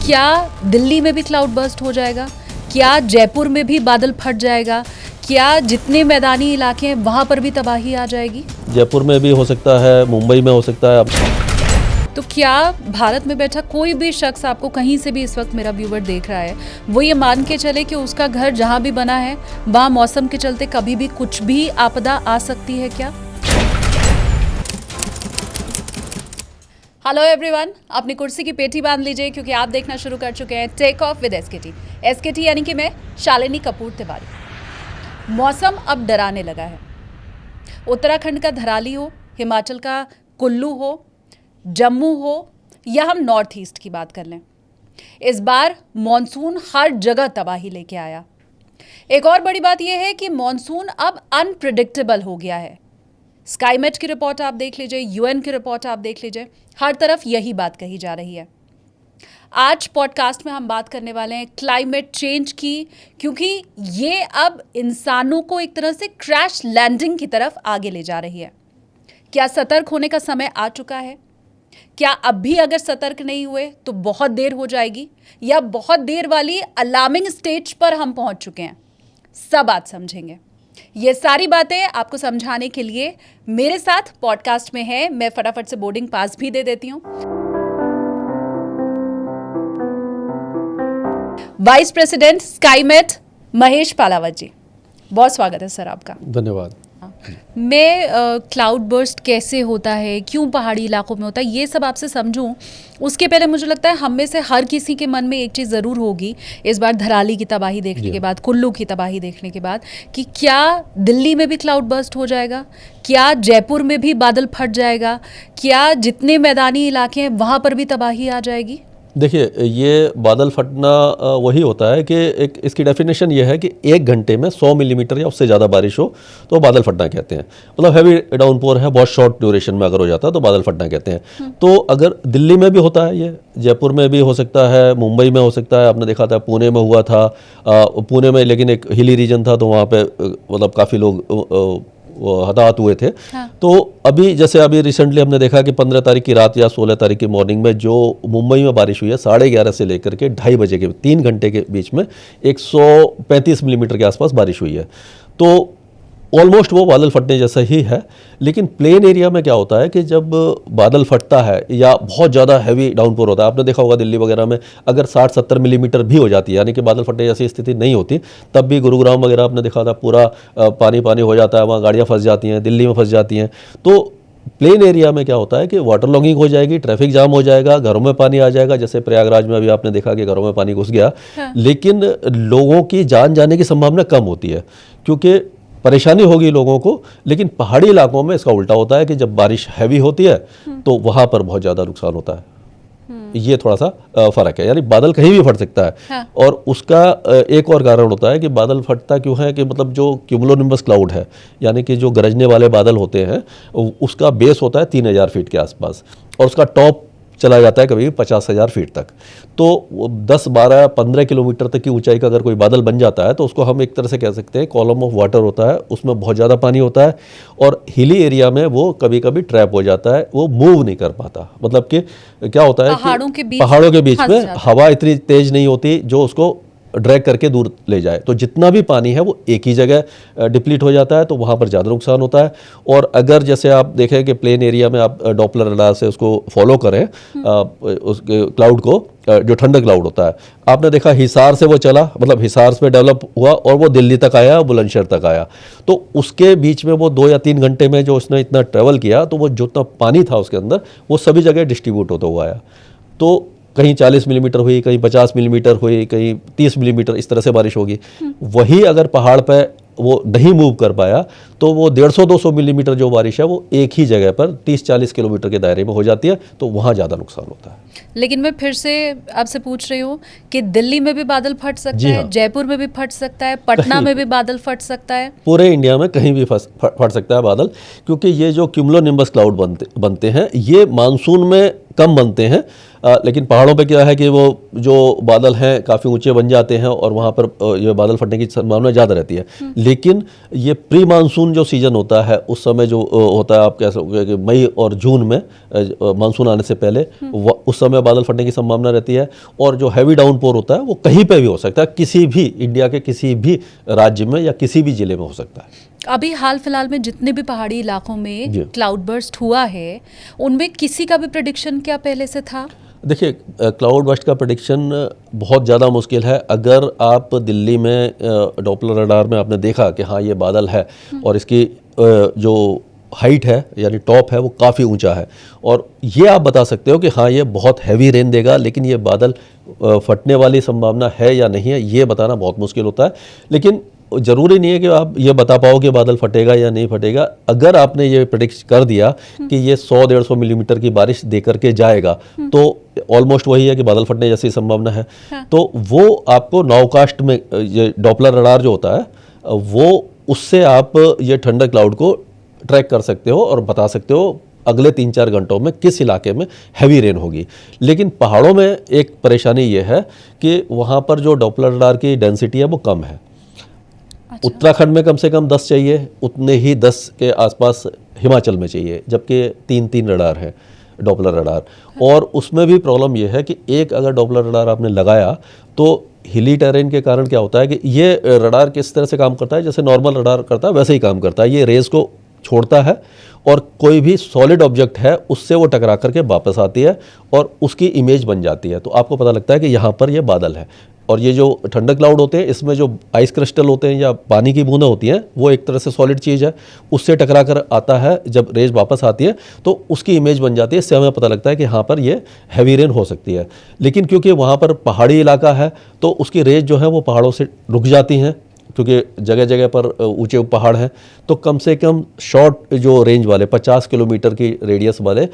क्या दिल्ली में भी क्लाउड बर्स्ट हो जाएगा? क्या जयपुर में भी बादल फट जाएगा? क्या जितने मैदानी इलाके हैं वहां पर भी तबाही आ जाएगी? जयपुर में भी हो सकता है, मुंबई में हो सकता है। तो क्या भारत में बैठा कोई भी शख्स, आपको कहीं से भी इस वक्त मेरा व्यूवर देख रहा है, वो ये मान के चले कि उसका घर जहां भी बना है वहां मौसम के चलते कभी भी कुछ भी आपदा आ सकती है क्या? हेलो एवरीवन, अपनी कुर्सी की पेटी बांध लीजिए क्योंकि आप देखना शुरू कर चुके हैं take off with SKT. SKT यानी कि मैं शालिनी कपूर तिवारी। मौसम अब डराने लगा है। उत्तराखंड का धराली हो, हिमाचल का कुल्लू हो, जम्मू हो या हम नॉर्थ ईस्ट की बात कर लें, इस बार मॉनसून हर जगह तबाही लेके आया। एक और बड़ी बात यह है कि मॉनसून अब अनप्रिडिक्टेबल हो गया है। स्काईमेट की रिपोर्ट आप देख लीजिए, यूएन की रिपोर्ट आप देख लीजिए, हर तरफ यही बात कही जा रही है। आज पॉडकास्ट में हम बात करने वाले हैं क्लाइमेट चेंज की, क्योंकि ये अब इंसानों को एक तरह से क्रैश लैंडिंग की तरफ आगे ले जा रही है। क्या सतर्क होने का समय आ चुका है? क्या अब भी अगर सतर्क नहीं हुए तो बहुत देर हो जाएगी, या बहुत देर वाली अलार्मिंग स्टेज पर हम पहुंच चुके हैं? सब आज समझेंगे। ये सारी बातें आपको समझाने के लिए मेरे साथ पॉडकास्ट में है। मैं फटाफट से बोर्डिंग पास भी दे देती हूं। वाइस प्रेसिडेंट स्काईमेट महेश पालावत जी, बहुत स्वागत है सर आपका। धन्यवाद। मैं क्लाउड बर्स्ट कैसे होता है, क्यों पहाड़ी इलाकों में होता है, ये सब आपसे समझूं उसके पहले मुझे लगता है हम में से हर किसी के मन में एक चीज़ ज़रूर होगी इस बार धराली की तबाही देखने के बाद, कुल्लू की तबाही देखने के बाद, कि क्या दिल्ली में भी क्लाउड बर्स्ट हो जाएगा? क्या जयपुर में भी बादल फट जाएगा? क्या जितने मैदानी इलाके हैं वहाँ पर भी तबाही आ जाएगी? देखिए, ये बादल फटना वही होता है कि एक इसकी डेफिनेशन ये है कि 1 घंटे में 100 मिलीमीटर या उससे ज़्यादा बारिश हो तो बादल फटना कहते हैं। मतलब हैवी डाउनपोर है, बहुत शॉर्ट ड्यूरेशन में अगर हो जाता है तो बादल फटना कहते हैं। तो अगर दिल्ली में भी होता है, ये जयपुर में भी हो सकता है, मुंबई में हो सकता है। आपने देखा था पुणे में हुआ था, पुणे में लेकिन एक हिली रीजन था तो वहाँ पे मतलब काफ़ी लोग हताहत हुए थे। हाँ। तो अभी जैसे अभी रिसेंटली हमने देखा कि 15 तारीख की रात या 16 तारीख की मॉर्निंग में जो मुंबई में बारिश हुई है 11:30 से लेकर के 2:30 बजे के 3 घंटे के बीच में 135 मिलीमीटर के आसपास बारिश हुई है। तो ऑलमोस्ट वो बादल फटने जैसा ही है। लेकिन प्लेन एरिया में क्या होता है कि जब बादल फटता है या बहुत ज़्यादा हैवी डाउनपोर होता है, आपने देखा होगा दिल्ली वगैरह में अगर 60-70 मिलीमीटर भी हो जाती है, यानी कि बादल फटने जैसी स्थिति नहीं होती, तब भी गुरुग्राम वगैरह आपने देखा था पूरा पानी पानी हो जाता है, वहाँ गाड़ियाँ फंस जाती हैं, दिल्ली में फंस जाती हैं। तो प्लेन एरिया में क्या होता है कि वाटर लॉगिंग हो जाएगी, ट्रैफिक जाम हो जाएगा, घरों में पानी आ जाएगा। जैसे प्रयागराज में अभी आपने देखा कि घरों में पानी घुस गया। हाँ। लेकिन लोगों की जान जाने की संभावना कम होती है क्योंकि परेशानी होगी लोगों को। लेकिन पहाड़ी इलाकों में इसका उल्टा होता है कि जब बारिश हैवी होती है तो वहाँ पर बहुत ज़्यादा नुकसान होता है। ये थोड़ा सा फ़र्क है, यानी बादल कहीं भी फट सकता है। हाँ। और उसका एक और कारण होता है कि बादल फटता क्यों है कि मतलब जो क्यूमुलोनिम्बस क्लाउड है, यानी कि जो गरजने वाले बादल होते हैं, उसका बेस होता है 3000 फीट के आसपास और उसका टॉप चला जाता है कभी 50,000 फीट तक। तो 10, 12, 15 किलोमीटर तक की ऊंचाई का अगर कोई बादल बन जाता है तो उसको हम एक तरह से कह सकते हैं कॉलम ऑफ वाटर होता है, उसमें बहुत ज़्यादा पानी होता है और हिली एरिया में वो कभी कभी ट्रैप हो जाता है, वो मूव नहीं कर पाता। मतलब कि क्या होता है पहाड़ों के बीच में हवा इतनी तेज नहीं होती जो उसको ड्रैग करके दूर ले जाए। तो जितना भी पानी है वो एक ही जगह डिप्लीट हो जाता है, तो वहाँ पर ज़्यादा नुकसान होता है। और अगर जैसे आप देखें कि प्लेन एरिया में आप डॉपलर रडार से उसको फॉलो करें, उस क्लाउड को, जो ठंडा क्लाउड होता है, आपने देखा हिसार से वो चला, मतलब हिसार में डेवलप हुआ और वो दिल्ली तक आया, बुलंदशहर तक आया। तो उसके बीच में वो 2 या 3 घंटे में जो उसने इतना ट्रैवल किया तो वो जितना पानी था उसके अंदर वो सभी जगह डिस्ट्रीब्यूट होता हुआ आया। तो कहीं 40 मिलीमीटर हुई, कहीं 50 मिलीमीटर हुई, कहीं 30 मिलीमीटर, इस तरह से बारिश होगी। वही अगर पहाड़ पे वो नहीं मूव कर पाया तो वो 150-200 मिलीमीटर जो बारिश है वो एक ही जगह पर 30-40 किलोमीटर के दायरे में हो जाती है, तो वहाँ ज़्यादा नुकसान होता है। लेकिन मैं फिर से आपसे पूछ रही हूँ कि दिल्ली में भी बादल फट सकता है, जयपुर में भी फट सकता है, पटना में भी बादल फट सकता है, पूरे इंडिया में कहीं भी फट सकता है बादल, क्योंकि ये जो क्यूमुलोनिम्बस क्लाउड बनते हैं ये मानसून में कम बनते हैं, लेकिन पहाड़ों पे क्या है कि वो जो बादल हैं काफ़ी ऊंचे बन जाते हैं और वहाँ पर ये बादल फटने की संभावना ज़्यादा रहती है। लेकिन ये प्री मानसून जो सीज़न होता है उस समय जो होता है, आप कह सकते कि मई और जून में मानसून आने से पहले उस समय बादल फटने की संभावना रहती है। और जो हैवी डाउनपोर होता है वो कहीं पे भी हो सकता है, किसी भी इंडिया के किसी भी राज्य में या किसी भी ज़िले में हो सकता है। अभी हाल फिलहाल में जितने भी पहाड़ी इलाकों में जी। क्लाउड बर्स्ट हुआ है, उनमें किसी का भी प्रेडिक्शन क्या पहले से था? देखिए, क्लाउड बर्स्ट का प्रेडिक्शन बहुत ज़्यादा मुश्किल है। अगर आप दिल्ली में डॉपलर रडार में आपने देखा कि हाँ ये बादल है और इसकी जो हाइट है यानी टॉप है वो काफ़ी ऊंचा है, और ये आप बता सकते हो कि हाँ ये बहुत हैवी रेन देगा, लेकिन ये बादल फटने वाली संभावना है या नहीं है ये बताना बहुत मुश्किल होता है। लेकिन ज़रूरी नहीं है कि आप ये बता पाओ कि बादल फटेगा या नहीं फटेगा। अगर आपने ये प्रेडिक्ट कर दिया कि ये 100-150 मिलीमीटर की बारिश दे करके जाएगा, तो ऑलमोस्ट वही है कि बादल फटने जैसी संभावना है। तो वो आपको नाउकास्ट में ये डॉपलर रडार जो होता है वो उससे आप ये थंडर क्लाउड को ट्रैक कर सकते हो और बता सकते हो अगले 3-4 घंटों में किस इलाके में हैवी रेन होगी। लेकिन पहाड़ों में एक परेशानी ये है कि वहाँ पर जो डॉपलर रडार की डेंसिटी है वो कम है। अच्छा। उत्तराखंड में कम से कम 10 चाहिए, उतने ही 10 के आसपास हिमाचल में चाहिए, जबकि 3-3 रडार है डॉपलर रडार। और उसमें भी प्रॉब्लम यह है कि एक अगर डॉपलर रडार आपने लगाया तो हिली टेरेन के कारण क्या होता है कि ये रडार किस तरह से काम करता है, जैसे नॉर्मल रडार करता है वैसे ही काम करता है। ये रेज को छोड़ता है और कोई भी सॉलिड ऑब्जेक्ट है उससे वो टकरा करके वापस आती है और उसकी इमेज बन जाती है, तो आपको पता लगता है कि यहाँ पर ये बादल है। और ये जो थंडर क्लाउड होते हैं इसमें जो आइस क्रिस्टल होते हैं या पानी की बूंदें होती हैं वो एक तरह से सॉलिड चीज़ है, उससे टकरा कर आता है, जब रेज वापस आती है तो उसकी इमेज बन जाती है। इससे हमें पता लगता है कि यहाँ पर ये हैवी रेन हो सकती है। लेकिन क्योंकि वहाँ पर पहाड़ी इलाका है तो उसकी रेज जो है वो पहाड़ों से रुक जाती हैं, क्योंकि जगह जगह पर ऊंचे पहाड़ हैं। तो कम से कम शॉर्ट जो रेंज वाले 50 किलोमीटर की रेडियस वाले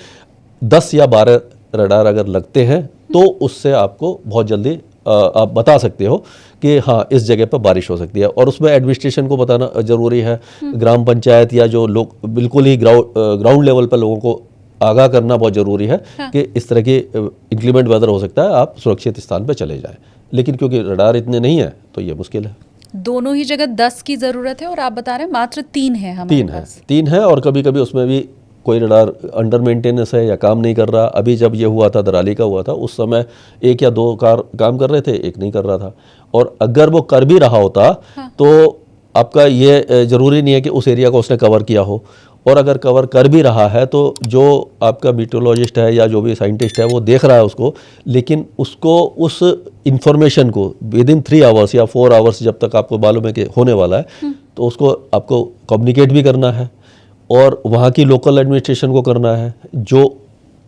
10 या 12 रडार अगर लगते हैं तो उससे आपको बहुत जल्दी आप बता सकते हो कि हाँ इस जगह पर बारिश हो सकती है। और उसमें एडमिनिस्ट्रेशन को बताना ज़रूरी है, ग्राम पंचायत या जो लोग बिल्कुल ही ग्राउंड लेवल पर लोगों को आगाह करना बहुत ज़रूरी है कि इस तरह की इंक्लीमेंट वेदर हो सकता है, आप सुरक्षित स्थान पर चले जाएं। लेकिन क्योंकि रडार इतने नहीं है तो ये मुश्किल है। दोनों ही जगह 10 की ज़रूरत है और आप बता रहे हैं मात्र 3 है हमारे पास। 3 है और कभी कभी उसमें भी कोई रडार अंडर मेंटेनेंस है या काम नहीं कर रहा। अभी जब ये हुआ था, दराली का हुआ था, उस समय 1 या 2 कार काम कर रहे थे, एक नहीं कर रहा था। और अगर वो कर भी रहा होता तो आपका ये ज़रूरी नहीं है कि उस एरिया को उसने कवर किया हो। और अगर कवर कर भी रहा है तो जो आपका मीटरोलॉजिस्ट है या जो भी साइंटिस्ट है वो देख रहा है उसको, लेकिन उसको उस इंफॉर्मेशन को विदिन 3 आवर्स या 4 आवर्स जब तक आपको मालूम है कि होने वाला है तो उसको आपको कम्युनिकेट भी करना है और वहाँ की लोकल एडमिनिस्ट्रेशन को करना है जो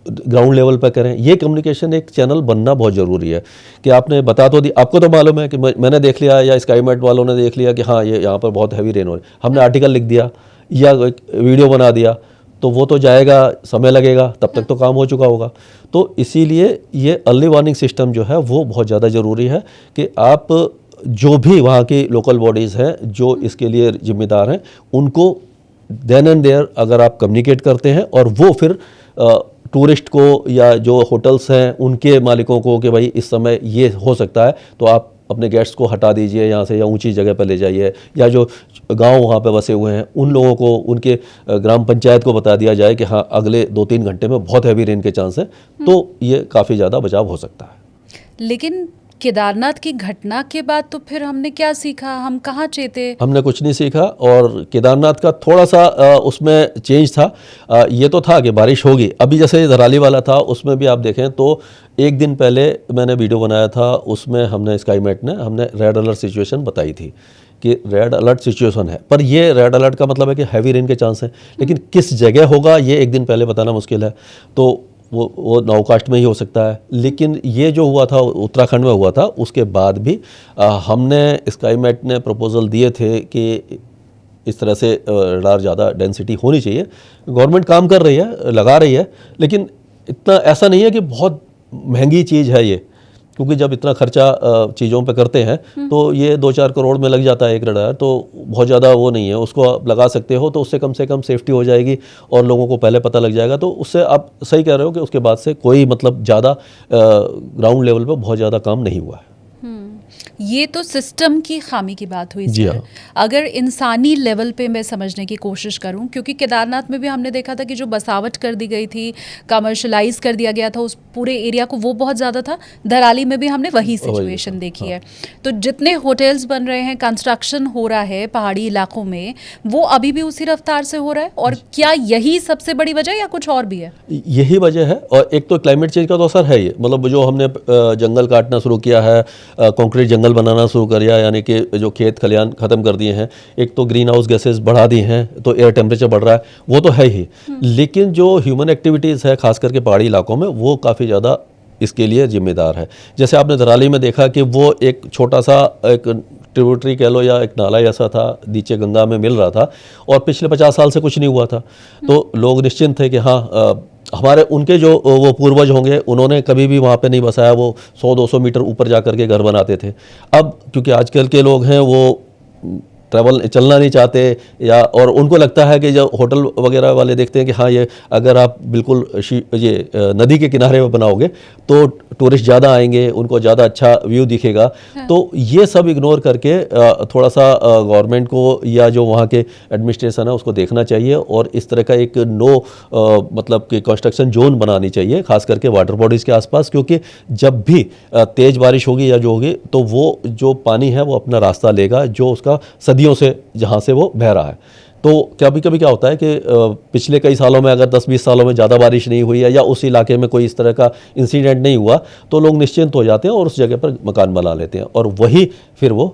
ग्राउंड लेवल पर करें। ये कम्युनिकेशन एक चैनल बनना बहुत ज़रूरी है कि आपने बता तो दी, आपको तो मालूम है कि मैंने देख लिया या स्काईमेट वालों ने देख लिया कि हाँ ये यहाँ पर बहुत हैवी रेन हो रही है, हमने आर्टिकल लिख दिया या एक वीडियो बना दिया तो वो तो जाएगा, समय लगेगा, तब तक तो काम हो चुका होगा। तो इसीलिए ये अर्ली वार्निंग सिस्टम जो है वो बहुत ज़्यादा ज़रूरी है कि आप जो भी वहाँ की लोकल बॉडीज़ हैं जो इसके लिए जिम्मेदार हैं उनको देन एंड देयर अगर आप कम्युनिकेट करते हैं और वो फिर टूरिस्ट को या जो होटल्स हैं उनके मालिकों को कि भाई इस समय ये हो सकता है तो आप अपने गेस्ट्स को हटा दीजिए यहाँ से या ऊंची जगह पर ले जाइए, या जो गांव वहाँ पे बसे हुए हैं उन लोगों को उनके ग्राम पंचायत को बता दिया जाए कि हाँ अगले 2-3 घंटे में बहुत हैवी रेन के चांस है, तो ये काफ़ी ज़्यादा बचाव हो सकता है। लेकिन केदारनाथ की घटना के बाद तो फिर हमने क्या सीखा, हम कहाँ चेते? हमने कुछ नहीं सीखा। और केदारनाथ का थोड़ा सा उसमें चेंज था। ये तो था कि बारिश होगी। अभी जैसे धराली वाला था उसमें भी आप देखें तो एक दिन पहले मैंने वीडियो बनाया था, उसमें हमने स्काईमेट ने हमने रेड अलर्ट सिचुएशन बताई थी कि रेड अलर्ट सिचुएशन है, पर ये रेड अलर्ट का मतलब है कि हैवी रेन के चांस हैं, लेकिन किस जगह होगा ये एक दिन पहले बताना मुश्किल है। तो वो नाउकास्ट में ही हो सकता है। लेकिन ये जो हुआ था उत्तराखंड में हुआ था उसके बाद भी हमने स्काईमेट ने प्रपोजल दिए थे कि इस तरह से रडार ज़्यादा डेंसिटी होनी चाहिए। गवर्नमेंट काम कर रही है, लगा रही है, लेकिन इतना ऐसा नहीं है कि बहुत महंगी चीज़ है ये। क्योंकि जब इतना खर्चा चीज़ों पे करते हैं तो ये 2-4 करोड़ में लग जाता है एक रडार, तो बहुत ज़्यादा वो नहीं है, उसको आप लगा सकते हो तो उससे कम से कम सेफ्टी हो जाएगी और लोगों को पहले पता लग जाएगा। तो उससे आप सही कह रहे हो कि उसके बाद से कोई मतलब ज़्यादा ग्राउंड लेवल पे बहुत ज़्यादा काम नहीं हुआ है। ये तो सिस्टम की खामी की बात हुई जी सर। हाँ। अगर इंसानी लेवल पे मैं समझने की कोशिश करूं, क्योंकि केदारनाथ में भी हमने देखा था कि जो बसावट कर दी गई थी, कमर्शलाइज कर दिया गया था उस पूरे एरिया को, वो बहुत ज़्यादा था। धराली में भी हमने वही सिचुएशन देखी है। तो जितने होटल्स बन रहे हैं, कंस्ट्रक्शन हो रहा है पहाड़ी इलाकों में, वो अभी भी उसी रफ्तार से हो रहा है। और क्या यही सबसे बड़ी वजह या कुछ और भी है? यही वजह है। और एक तो क्लाइमेट चेंज का तो असर है ही, मतलब जो हमने जंगल काटना शुरू किया है, कंक्रीट जंगल बनाना शुरू कर दिया, यानी कि जो खेत खलियान ख़त्म कर दिए हैं, एक तो ग्रीन हाउस गैसेस बढ़ा दी हैं तो एयर टेम्परेचर बढ़ रहा है, वो तो है ही। लेकिन जो ह्यूमन एक्टिविटीज़ है खास करके पहाड़ी इलाकों में, वो काफ़ी ज़्यादा इसके लिए जिम्मेदार है। जैसे आपने धराली में देखा कि वो एक छोटा सा एक ट्रिब्यूटरी कह लो या एक नाला ऐसा था, नीचे गंगा में मिल रहा था और पिछले 50 साल से कुछ नहीं हुआ था। तो लोग निश्चिंत थे कि हाँ हमारे उनके जो वो पूर्वज होंगे उन्होंने कभी भी वहाँ पे नहीं बसाया, वो 100-200 मीटर ऊपर जा कर के घर बनाते थे। अब क्योंकि आजकल के लोग हैं वो ट्रैवल चलना नहीं चाहते, या और उनको लगता है कि जब होटल वगैरह वाले देखते हैं कि हाँ ये अगर आप बिल्कुल ये नदी के किनारे में बनाओगे तो टूरिस्ट ज़्यादा आएंगे, उनको ज़्यादा अच्छा व्यू दिखेगा। हाँ। तो ये सब इग्नोर करके थोड़ा सा गवर्नमेंट को या जो वहाँ के एडमिनिस्ट्रेशन है उसको देखना चाहिए और इस तरह का एक मतलब कि कंस्ट्रक्शन जोन बनानी चाहिए, खास करके वाटर बॉडीज़ के आसपास, क्योंकि जब भी तेज़ बारिश होगी या जो होगी तो वो जो पानी है वो अपना रास्ता लेगा जो उसका सदियों से जहाँ से वो बह रहा है। तो कभी कभी क्या होता है कि पिछले कई सालों में अगर 10-20 सालों में ज़्यादा बारिश नहीं हुई है या उस इलाके में कोई इस तरह का इंसिडेंट नहीं हुआ तो लोग निश्चिंत हो जाते हैं और उस जगह पर मकान बना लेते हैं और वही फिर वो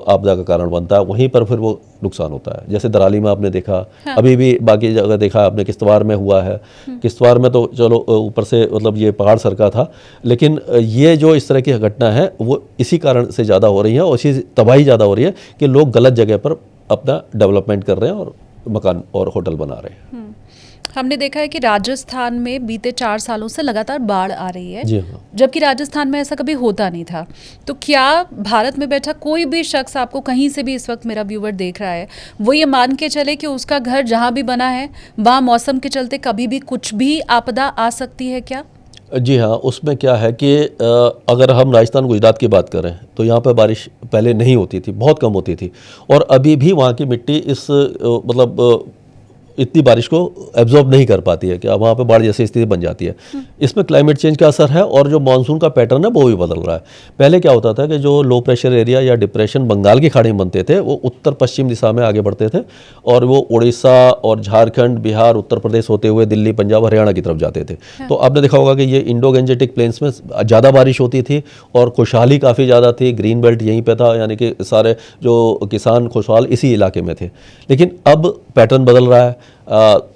आपदा का कारण बनता है, वहीं पर फिर वो नुकसान होता है। जैसे दराली में आपने देखा, हाँ। अभी भी बाकी जगह देखा आपने, किश्तवाड़ में हुआ है। किश्तवाड़ में तो चलो ऊपर से मतलब ये पहाड़ सरका था, लेकिन ये जो इस तरह की घटना है वो इसी कारण से ज़्यादा हो रही है और इसी तबाही ज़्यादा हो रही है कि लोग गलत जगह पर अपना डेवलपमेंट कर रहे हैं और मकान और होटल बना रहे हैं। हमने देखा है कि राजस्थान में बीते 4 सालों से लगातार बाढ़ आ रही है। जी हाँ। जबकि राजस्थान में ऐसा कभी होता नहीं था। तो क्या भारत में बैठा कोई भी शख्स, आपको कहीं से भी इस वक्त मेरा व्यूअर देख रहा है, वो ये मान के चले कि उसका घर जहाँ भी बना है वहाँ मौसम के चलते कभी भी कुछ भी आपदा आ सकती है क्या? जी हाँ, उसमें क्या है कि अगर हम राजस्थान गुजरात की बात करें तो यहाँ पर बारिश पहले नहीं होती थी, बहुत कम होती थी और अभी भी वहाँ की मिट्टी इस मतलब इतनी बारिश को एब्जॉर्ब नहीं कर पाती है कि वहाँ पे बाढ़ जैसी स्थिति बन जाती है। इसमें क्लाइमेट चेंज का असर है और जो मानसून का पैटर्न है वो भी बदल रहा है। पहले क्या होता था कि जो लो प्रेशर एरिया या डिप्रेशन बंगाल की खाड़ी में बनते थे वो उत्तर पश्चिम दिशा में आगे बढ़ते थे और वो उड़ीसा और झारखंड, बिहार, उत्तर प्रदेश होते हुए दिल्ली, पंजाब, हरियाणा की तरफ जाते थे। तो आपने देखा होगा कि ये इंडो गैंजेटिक प्लेन्स में ज़्यादा बारिश होती थी और खुशहाली काफ़ी ज़्यादा थी, ग्रीन बेल्ट यहीं पर था, यानी कि सारे जो किसान खुशहाल इसी इलाके में थे। लेकिन अब पैटर्न बदल रहा है।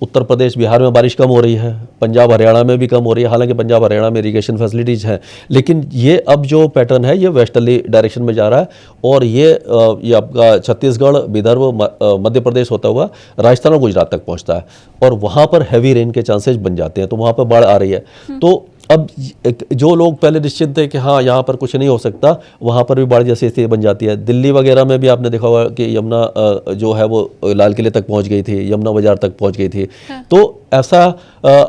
उत्तर प्रदेश, बिहार में बारिश कम हो रही है, पंजाब, हरियाणा में भी कम हो रही है, हालांकि पंजाब, हरियाणा में इरिगेशन फैसिलिटीज़ हैं, लेकिन ये अब जो पैटर्न है ये वेस्टर्ली डायरेक्शन में जा रहा है और ये आपका छत्तीसगढ़, विदर्भ, मध्य प्रदेश होता हुआ राजस्थान और गुजरात तक पहुंचता है और वहाँ पर हैवी रेन के चांसेस बन जाते हैं, तो वहाँ पर बाढ़ आ रही है। तो अब जो लोग पहले निश्चित थे कि हाँ यहाँ पर कुछ नहीं हो सकता, वहाँ पर भी बाढ़ जैसी स्थिति बन जाती है। दिल्ली वगैरह में भी आपने देखा होगा कि यमुना जो है वो लाल किले तक पहुँच गई थी, यमुना बाजार तक पहुँच गई थी। हाँ। तो ऐसा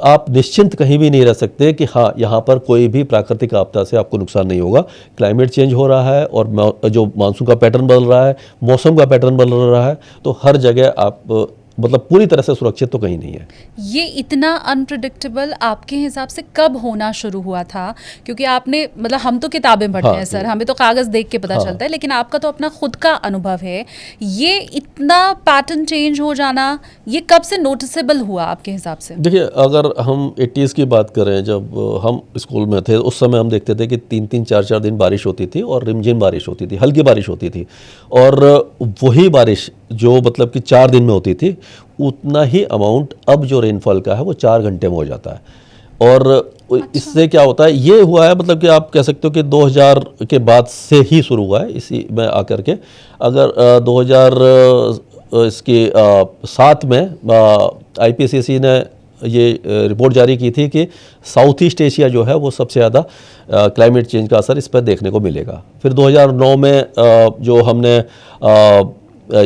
आप निश्चिंत कहीं भी नहीं रह सकते कि हाँ यहाँ पर कोई भी प्राकृतिक आपदा से आपको नुकसान नहीं होगा। क्लाइमेट चेंज हो रहा है और जो मानसून का पैटर्न बदल रहा है, मौसम का पैटर्न बदल रहा है, तो हर जगह आप मतलब पूरी तरह से सुरक्षित तो कहीं नहीं है। ये इतना अनप्रेडिक्टेबल आपके हिसाब से कब होना शुरू हुआ था? क्योंकि आपने मतलब हम तो किताबें पढ़ते हैं सर, हमें तो कागज़ देख के पता चलता है, लेकिन आपका तो अपना खुद का अनुभव है। ये इतना पैटर्न चेंज हो जाना ये कब से नोटिसेबल हुआ आपके हिसाब से? देखिए, अगर हम 80s की बात करें, जब हम स्कूल में थे उस समय हम देखते थे कि 3-3, 4-4 दिन बारिश होती थी और रिमझिम बारिश होती थी, हल्की बारिश होती थी और वही बारिश जो मतलब कि 4 दिन में होती थी उतना ही अमाउंट अब जो रेनफॉल का है वो 4 घंटे में हो जाता है। और अच्छा। इससे क्या होता है, ये हुआ है मतलब कि आप कह सकते हो कि 2000 के बाद से ही शुरू हुआ है इसी में आकर के। अगर 2007 में IPCC ने ये रिपोर्ट जारी की थी कि साउथ ईस्ट एशिया जो है वो सबसे ज़्यादा क्लाइमेट चेंज का असर इस पर देखने को मिलेगा। फिर 2009 में जो हमने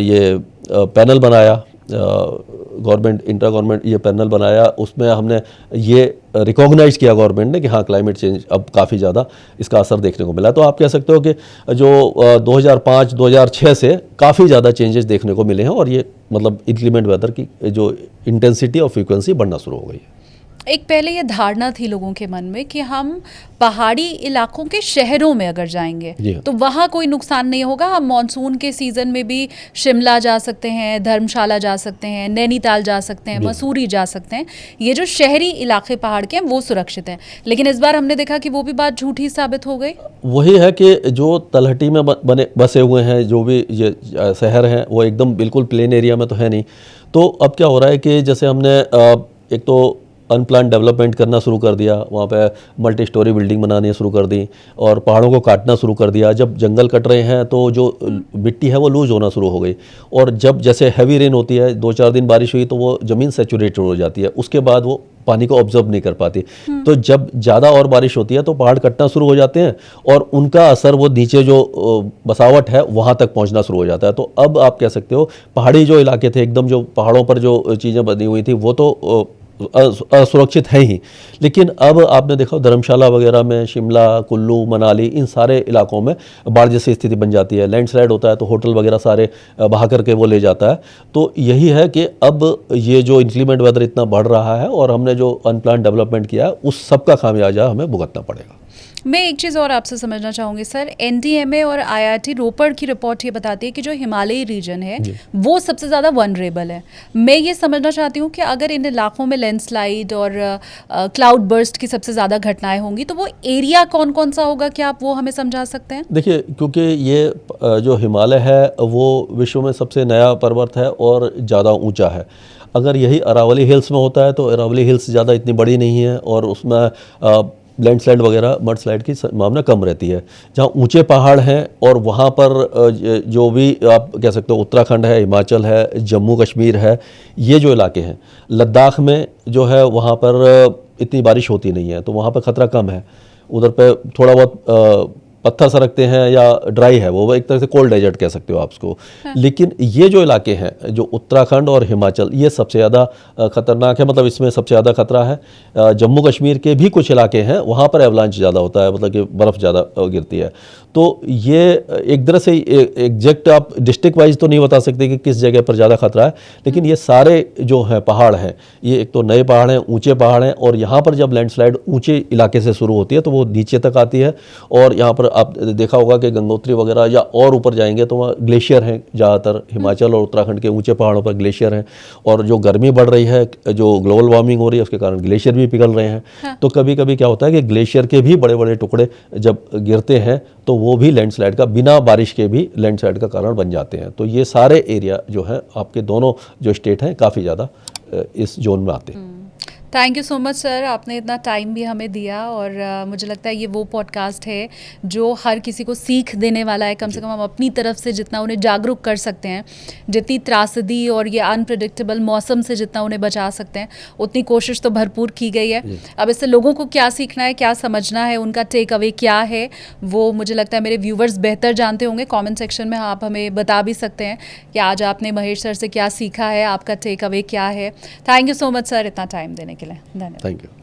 ये पैनल बनाया, गवर्नमेंट इंटर गवर्नमेंट ये पैनल बनाया, उसमें हमने ये रिकॉग्नाइज किया गवर्नमेंट ने कि हाँ क्लाइमेट चेंज अब काफ़ी ज़्यादा इसका असर देखने को मिला। तो आप कह सकते हो कि जो 2005-2006 से काफ़ी ज़्यादा चेंजेस देखने को मिले हैं और ये मतलब इंक्रीमेंट वेदर की जो इंटेंसिटी और फ्रीक्वेंसी बढ़ना शुरू हो गई है। एक पहले ये धारणा थी लोगों के मन में कि हम पहाड़ी इलाकों के शहरों में अगर जाएंगे तो वहाँ कोई नुकसान नहीं होगा, हम मानसून के सीज़न में भी शिमला जा सकते हैं, धर्मशाला जा सकते हैं, नैनीताल जा सकते हैं, मसूरी जा सकते हैं, ये जो शहरी इलाके पहाड़ के हैं वो सुरक्षित हैं। लेकिन इस बार हमने देखा कि वो भी बात झूठी साबित हो गई। वही है कि जो तलहटी में बसे हुए हैं जो भी ये शहर हैं वो एकदम बिल्कुल प्लेन एरिया में तो है नहीं। तो अब क्या हो रहा है कि जैसे हमने एक तो अनप्लान डेवलपमेंट करना शुरू कर दिया, वहाँ पे मल्टी स्टोरी बिल्डिंग बनानी शुरू कर दी और पहाड़ों को काटना शुरू कर दिया। जब जंगल कट रहे हैं तो जो मिट्टी है वो लूज होना शुरू हो गई और जब जैसे हैवी रेन होती है, 2-4 दिन बारिश हुई तो वो ज़मीन सैचुरेटेड हो जाती है, उसके बाद वो पानी को ऑब्जर्व नहीं कर पाती। तो जब ज़्यादा और बारिश होती है तो पहाड़ कटना शुरू हो जाते हैं और उनका असर वो नीचे जो बसावट है वहाँ तक पहुँचना शुरू हो जाता है। तो अब आप कह सकते हो पहाड़ी जो इलाके थे एकदम जो पहाड़ों पर जो चीज़ें बनी हुई थी वो तो असुरक्षित है ही, लेकिन अब आपने देखा धर्मशाला वगैरह में, शिमला, कुल्लू, मनाली, इन सारे इलाकों में बाढ़ जैसी स्थिति बन जाती है। लैंडस्लाइड होता है तो होटल वगैरह सारे बहा करके वो ले जाता है। तो यही है कि अब ये जो इंक्रीमेंट वेदर इतना बढ़ रहा है और हमने जो अनप्लान डेवलपमेंट किया है उस सब का खामियाजा हमें भुगतना पड़ेगा। मैं एक चीज़ और आपसे समझना चाहूँगी सर, एनडीएमए और आईआईटी रोपड़ की रिपोर्ट ये बताती है कि जो हिमालयी रीजन है वो सबसे ज़्यादा वनरेबल है। मैं ये समझना चाहती हूँ कि अगर इन इलाकों में लैंडस्लाइड और क्लाउड बर्स्ट की सबसे ज़्यादा घटनाएं होंगी तो वो एरिया कौन कौन सा होगा, क्या आप वो हमें समझा सकते हैं? देखिए, क्योंकि ये जो हिमालय है वो विश्व में सबसे नया पर्वत है और ज़्यादा ऊँचा है। अगर यही अरावली हिल्स में होता है तो अरावली हिल्स ज़्यादा इतनी बड़ी नहीं है और उसमें लैंडस्लाइड वगैरह मडस्लाइड की संभावना कम रहती है। जहाँ ऊंचे पहाड़ हैं और वहाँ पर जो भी आप कह सकते हो उत्तराखंड है, हिमाचल है, जम्मू कश्मीर है, ये जो इलाके हैं, लद्दाख में जो है वहाँ पर इतनी बारिश होती नहीं है तो वहाँ पर ख़तरा कम है। उधर पे थोड़ा बहुत पत्थर सरकते हैं या ड्राई है, वो एक तरह से कोल्ड डेजर्ट कह सकते हो आप उसको। लेकिन ये जो इलाके हैं जो उत्तराखंड और हिमाचल, ये सबसे ज़्यादा ख़तरनाक है, मतलब इसमें सबसे ज़्यादा खतरा है। जम्मू कश्मीर के भी कुछ इलाके हैं वहाँ पर एवलांच ज़्यादा होता है, मतलब कि बर्फ़ ज़्यादा गिरती है। तो ये एक तरह से एग्जैक्ट आप डिस्ट्रिक्ट वाइज तो नहीं बता सकते कि किस जगह पर ज़्यादा खतरा है, लेकिन ये सारे जो हैं पहाड़ हैं, ये एक तो नए पहाड़ हैं, ऊंचे पहाड़ हैं और यहाँ पर जब लैंडस्लाइड ऊंचे इलाके से शुरू होती है तो वो नीचे तक आती है। और यहाँ पर आप देखा होगा कि गंगोत्री वगैरह या और ऊपर जाएंगे तो वहाँ ग्लेशियर हैं ज़्यादातर, हिमाचल और उत्तराखंड के ऊंचे पहाड़ों पर ग्लेशियर हैं। और जो गर्मी बढ़ रही है, जो ग्लोबल वार्मिंग हो रही है, उसके कारण ग्लेशियर भी पिघल रहे हैं। तो कभी कभी क्या होता है कि ग्लेशियर के भी बड़े बड़े टुकड़े जब गिरते हैं तो वो भी लैंडस्लाइड का, बिना बारिश के भी लैंडस्लाइड का कारण बन जाते हैं। तो ये सारे एरिया जो हैं आपके दोनों जो स्टेट हैं काफ़ी ज़्यादा इस जोन में आते हैं। Thank you so much sir, आपने इतना टाइम भी हमें दिया और मुझे लगता है ये वो पॉडकास्ट है जो हर किसी को सीख देने वाला है। कम से कम हम अपनी तरफ से जितना उन्हें जागरूक कर सकते हैं, जितनी त्रासदी और ये अनप्रेडिक्टेबल मौसम से जितना उन्हें बचा सकते हैं, उतनी कोशिश तो भरपूर की गई है। अब इससे लोगों को क्या सीखना है, क्या समझना है, उनका टेक अवे क्या है, वो मुझे लगता है मेरे व्यूवर्स बेहतर जानते होंगे। कॉमेंट सेक्शन में आप हमें बता भी सकते हैं कि आज आपने महेश सर से क्या सीखा है, आपका टेक अवे क्या है। Thank you so much sir इतना टाइम देने के लिए। धन्यवाद। Thank you.